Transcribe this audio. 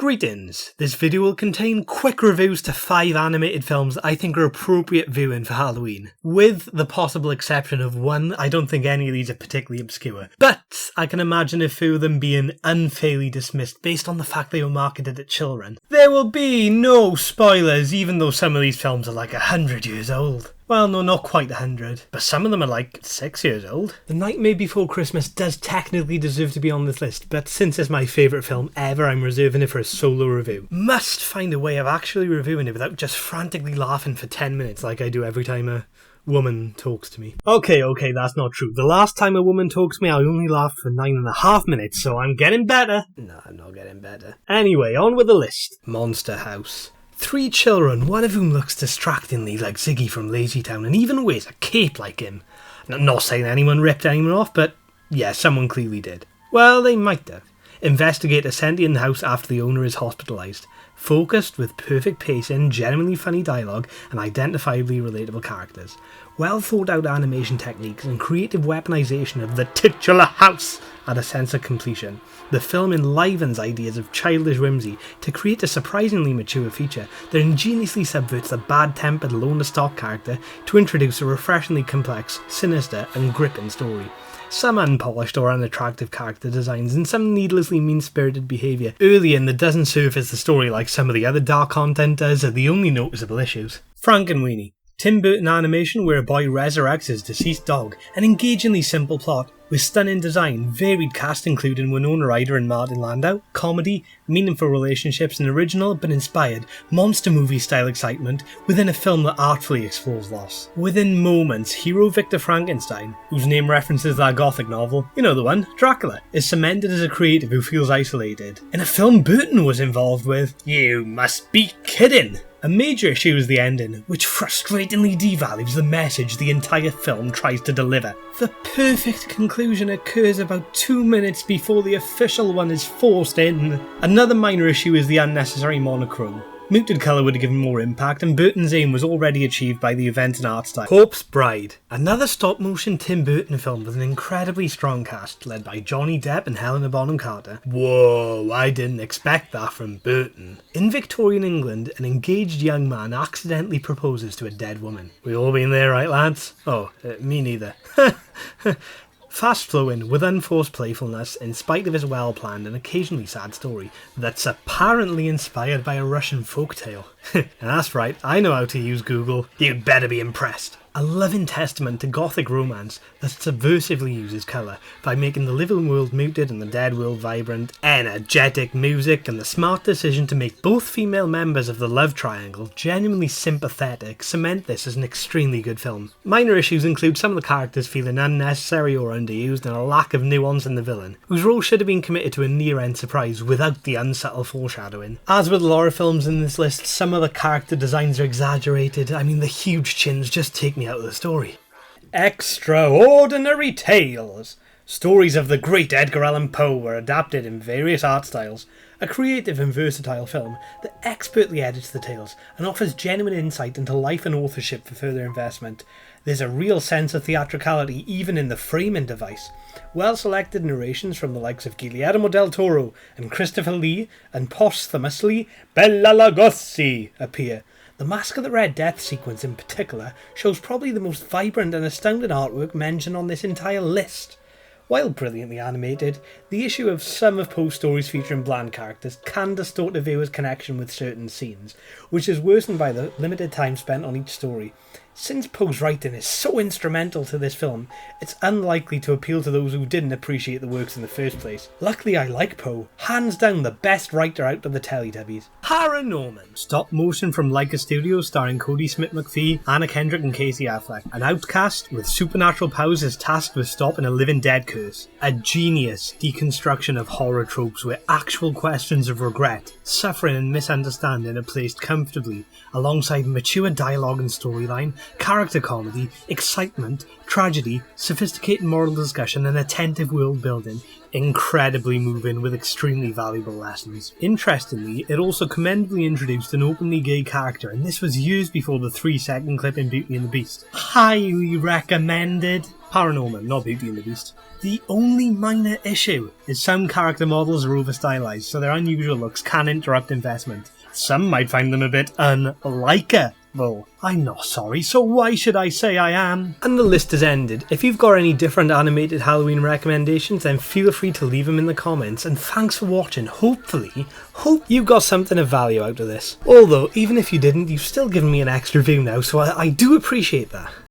Greetings! This video will contain quick reviews to 5 animated films that I think are appropriate viewing for Halloween. With the possible exception of one, I don't think any of these are particularly obscure. But I can imagine a few of them being unfairly dismissed based on the fact they were marketed at children. There will be no spoilers, even though some of these films are like 100 years old. Well, no, not quite 100, but some of them are like 6 years old. The Nightmare Before Christmas does technically deserve to be on this list, but since it's my favourite film ever, I'm reserving it for a solo review. Must find a way of actually reviewing it without just frantically laughing for 10 minutes like I do every time a woman talks to me. Okay, that's not true. The last time a woman talked to me, I only laughed for 9.5 minutes, so I'm getting better. No, I'm not getting better. Anyway, on with the list. Monster House. 3 children, one of whom looks distractingly like Ziggy from Lazytown and even wears a cape like him. Not saying anyone ripped anyone off, but yeah, someone clearly did. Well, they might have. Investigators sent in the house after the owner is hospitalised. Focused with perfect pacing, genuinely funny dialogue and identifiably relatable characters. Well thought out animation techniques and creative weaponisation of the titular house add a sense of completion. The film enlivens ideas of childish whimsy to create a surprisingly mature feature that ingeniously subverts the bad-tempered loner-stock character to introduce a refreshingly complex, sinister and gripping story. Some unpolished or unattractive character designs and some needlessly mean-spirited behaviour early in that doesn't surface the story like some of the other dark content does are the only noticeable issues. Frankenweenie. Tim Burton animation where a boy resurrects his deceased dog, an engagingly simple plot, with stunning design, varied cast including Winona Ryder and Martin Landau, comedy, meaningful relationships and original but inspired, monster movie style excitement within a film that artfully explores loss. Within moments, hero Victor Frankenstein, whose name references that gothic novel, you know the one, Dracula, is cemented as a creative who feels isolated. In a film Burton was involved with. You must be kidding! A major issue is the ending, which frustratingly devalues the message the entire film tries to deliver. The perfect conclusion occurs about 2 minutes before the official one is forced in. Another minor issue is the unnecessary monochrome. Muted colour would have given more impact, and Burton's aim was already achieved by the event and art style. Corpse Bride. Another stop-motion Tim Burton film with an incredibly strong cast, led by Johnny Depp and Helena Bonham Carter. Whoa, I didn't expect that from Burton. In Victorian England, an engaged young man accidentally proposes to a dead woman. We all been there, right lads? Oh, me neither. Fast-flowing, with unforced playfulness, in spite of his well-planned and occasionally sad story, that's apparently inspired by a Russian folktale. And that's right, I know how to use Google. You'd better be impressed. A loving testament to gothic romance that subversively uses colour by making the living world muted and the dead world vibrant, energetic music, and the smart decision to make both female members of the love triangle genuinely sympathetic cement this as an extremely good film. Minor issues include some of the characters feeling unnecessary or underused and a lack of nuance in the villain, whose role should have been committed to a near-end surprise without the unsubtle foreshadowing. As with a lot of films in this list, some of the character designs are exaggerated. I mean, the huge chins just take me out of the story. Extraordinary Tales. Stories of the great Edgar Allan Poe were adapted in various art styles. A creative and versatile film that expertly edits the tales and offers genuine insight into life and authorship for further investment. There's a real sense of theatricality even in the framing device. Well-selected narrations from the likes of Guillermo del Toro and Christopher Lee, and posthumously Bela Lugosi appear. The Mask of the Red Death sequence in particular shows probably the most vibrant and astounding artwork mentioned on this entire list. While brilliantly animated, the issue of some of Poe's stories featuring bland characters can distort the viewer's connection with certain scenes, which is worsened by the limited time spent on each story. Since Poe's writing is so instrumental to this film, it's unlikely to appeal to those who didn't appreciate the works in the first place. Luckily I like Poe, hands down the best writer out of the Teletubbies. Paranorman. Stop motion from Leica Studios starring Cody Smith-McPhee, Anna Kendrick and Casey Affleck. An outcast with supernatural powers is tasked with stopping a living dead curse. A genius deconstruction of horror tropes where actual questions of regret, suffering and misunderstanding are placed comfortably alongside mature dialogue and storyline, character comedy, excitement, tragedy, sophisticated moral discussion and attentive world building. Incredibly moving with extremely valuable lessons. Interestingly, it also commendably introduced an openly gay character, and this was years before the 3-second clip in Beauty and the Beast. Highly recommended. Paranorman, not Beauty and the Beast. The only minor issue is some character models are over-stylized, so their unusual looks can interrupt investment. Some might find them a bit unlikeable. I'm not sorry, so why should I say I am? And the list has ended. If you've got any different animated Halloween recommendations, then feel free to leave them in the comments, and thanks for watching. Hope you got something of value out of this. Although, even if you didn't, you've still given me an extra view now, so I do appreciate that.